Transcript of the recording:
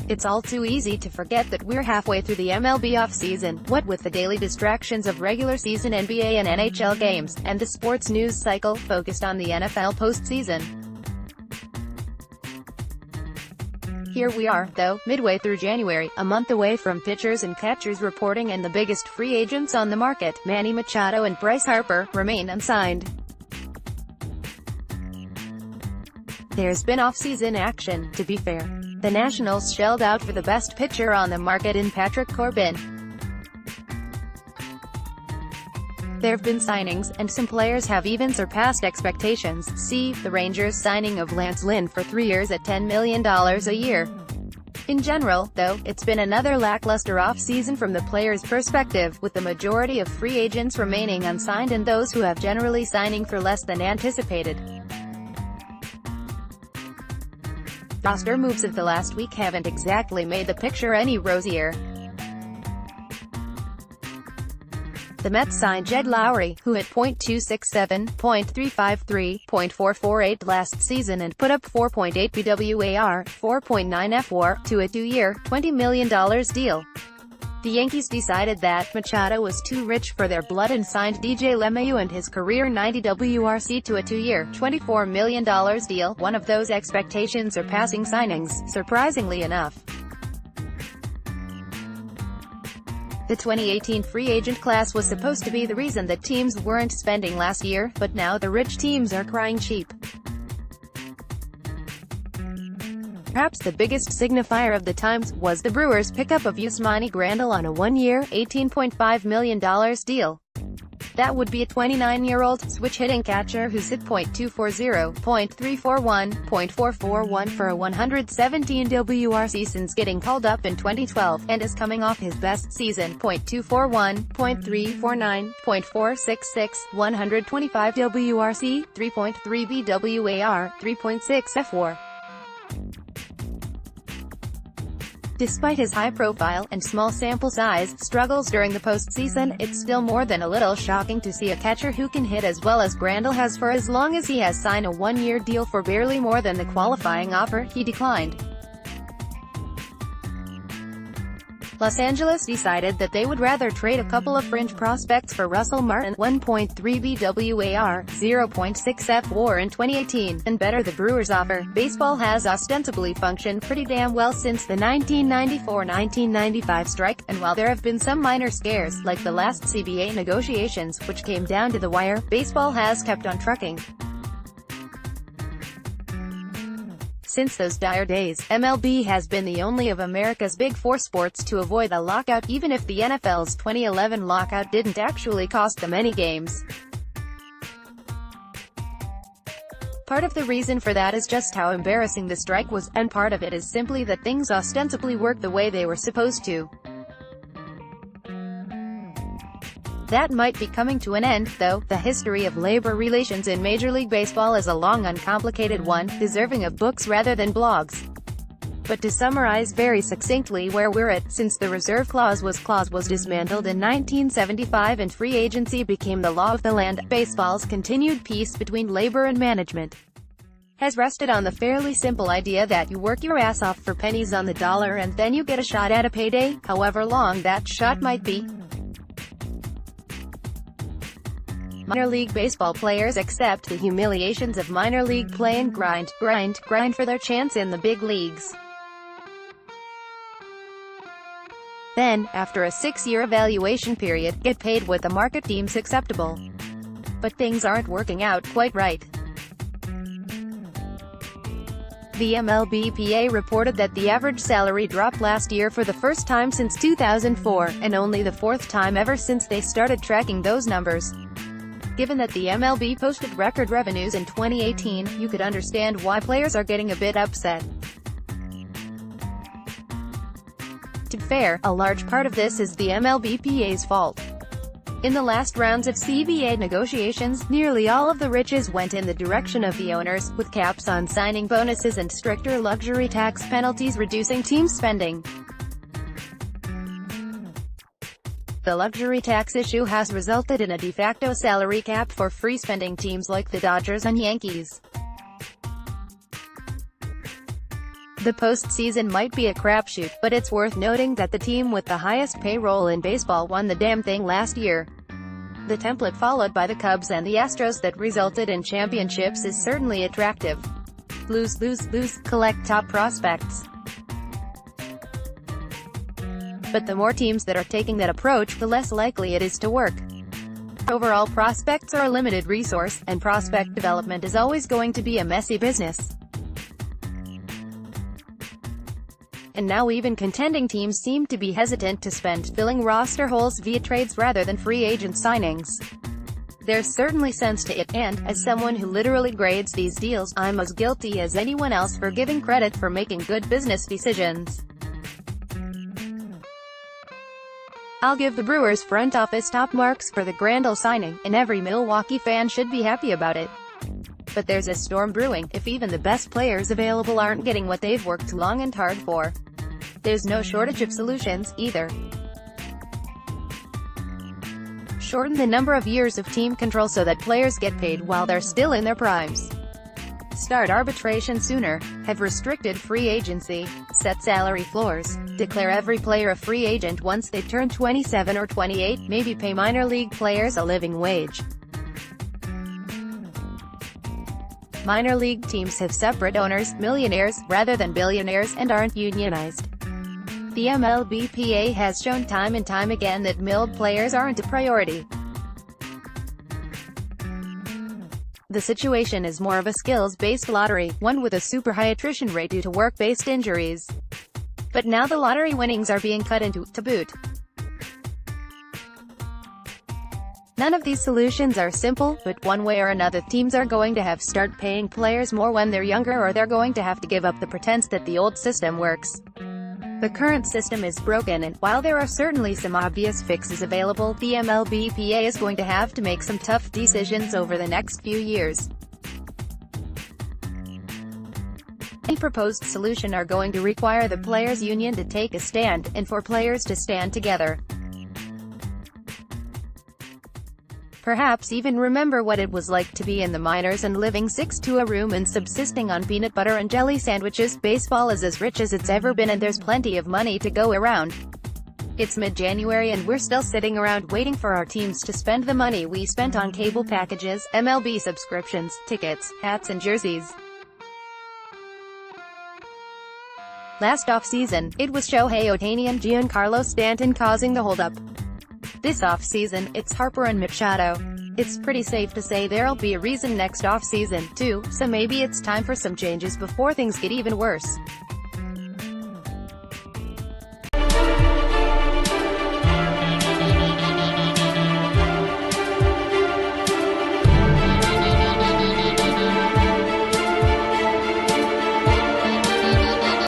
It's all too easy to forget that we're halfway through the MLB offseason, what with the daily distractions of regular season NBA and NHL games, and the sports news cycle focused on the NFL postseason. Here we are, though, midway through January, a month away from pitchers and catchers reporting, and the biggest free agents on the market, Manny Machado and Bryce Harper, remain unsigned. There's been off-season action, to be fair. The Nationals shelled out for the best pitcher on the market in Patri. There have been signings, and some players have even surpassed expectations. See, the Rangers' signing of Lance Lynn for 3 years at $10 million a year. In general, though, it's been another lackluster off-season from the players' perspective, with the majority of free agents remaining unsigned and those who have generally signing for less than anticipated. Roster moves of the last week haven't exactly made the picture any rosier. The Mets signed Jed Lowry, who hit .267, .353, .448 last season and put up 4.8 BWAR, 4.9 FWAR, to a 2-year, $20 million deal. The Yankees decided that Machado was too rich for their blood and signed DJ LeMahieu and his career 90 WRC to a 2-year, $24 million deal, one of those expectation-surpassing signings, surprisingly enough. The 2018 free agent class was supposed to be the reason that teams weren't spending last year, but now the rich teams are crying cheap. Perhaps the biggest signifier of the times was the Brewers' pickup of Yasmani Grandal on a 1-year, $18.5 million deal. That would be a 29-year-old, switch-hitting catcher who's hit .240, .341, .441 for a 117 WRC since getting called up in 2012, and is coming off his best season, .241, .349, .466, 125 WRC, 3.3 BWAR, 3.6 FWAR. Despite his high profile, and small sample size, struggles during the postseason, it's still more than a little shocking to see a catcher who can hit as well as Grandal has for as long as he has signed a 1-year deal for barely more than the qualifying offer he declined. Los Angeles decided that they would rather trade a couple of fringe prospects for Russell Martin, 1.3 BWAR, 0.6 FWAR in 2018, and better the Brewers' offer. Baseball has ostensibly functioned pretty damn well since the 1994-1995 strike, and while there have been some minor scares, like the last CBA negotiations, which came down to the wire, baseball has kept on trucking. Since those dire days, MLB has been the only of America's Big Four sports to avoid a lockout, even if the NFL's 2011 lockout didn't actually cost them any games. Part of the reason for that is just how embarrassing the strike was, and part of it is simply that things ostensibly worked the way they were supposed to. That might be coming to an end, though. The history of labor relations in Major League Baseball is a long, uncomplicated one, deserving of books rather than blogs. But to summarize very succinctly where we're at, since the reserve clause was dismantled in 1975 and free agency became the law of the land, baseball's continued peace between labor and management has rested on the fairly simple idea that you work your ass off for pennies on the dollar and then you get a shot at a payday, however long that shot might be. Minor league baseball players accept the humiliations of minor league play and grind for their chance in the big leagues. Then, after a 6-year evaluation period, get paid what the market deems acceptable. But things aren't working out quite right. The MLBPA reported that the average salary dropped last year for the first time since 2004, and only the 4th time ever since they started tracking those numbers. Given that the MLB posted record revenues in 2018, you could understand why players are getting a bit upset. To be fair, a large part of this is the MLBPA's fault. In the last rounds of CBA negotiations, nearly all of the riches went in the direction of the owners, with caps on signing bonuses and stricter luxury tax penalties reducing team spending. The luxury tax issue has resulted in a de facto salary cap for free-spending teams like the Dodgers and Yankees. The postseason might be a crapshoot, but it's worth noting that the team with the highest payroll in baseball won the damn thing last year. The template followed by the Cubs and the Astros that resulted in championships is certainly attractive. Lose, lose, lose, collect top prospects. But the more teams that are taking that approach, the less likely it is to work. Overall, prospects are a limited resource, and prospect development is always going to be a messy business. And now even contending teams seem to be hesitant to spend, filling roster holes via trades rather than free agent signings. There's certainly sense to it, and, as someone who literally grades these deals, I'm as guilty as anyone else for giving credit for making good business decisions. I'll give the Brewers front office top marks for the Grandal signing, and every Milwaukee fan should be happy about it. But there's a storm brewing, if even the best players available aren't getting what they've worked long and hard for. There's no shortage of solutions, either. Shorten the number of years of team control so that players get paid while they're still in their primes. Start arbitration sooner, have restricted free agency, set salary floors, declare every player a free agent once they turn 27 or 28, maybe pay minor league players a living wage. Minor league teams have separate owners, millionaires, rather than billionaires, and aren't unionized. The MLBPA has shown time and time again that milled players aren't a priority. The situation is more of a skills-based lottery, one with a super high attrition rate due to work-based injuries. But now the lottery winnings are being cut into, to boot. None of these solutions are simple, but one way or another teams are going to have to start paying players more when they're younger, or they're going to have to give up the pretense that the old system works. The current system is broken, and, while there are certainly some obvious fixes available, the MLBPA is going to have to make some tough decisions over the next few years. Any proposed solution are going to require the players' union to take a stand, and for players to stand together. Perhaps even remember what it was like to be in the minors and living 6 to a room and subsisting on peanut butter and jelly sandwiches. Baseball is as rich as it's ever been, and there's plenty of money to go around. It's mid-January and we're still sitting around waiting for our teams to spend the money we spent on cable packages, MLB subscriptions, tickets, hats and jerseys. Last offseason, it was Shohei Ohtani and Giancarlo Stanton causing the holdup. This offseason, it's Harper and Machado. It's pretty safe to say there'll be a reason next offseason, too, so maybe it's time for some changes before things get even worse.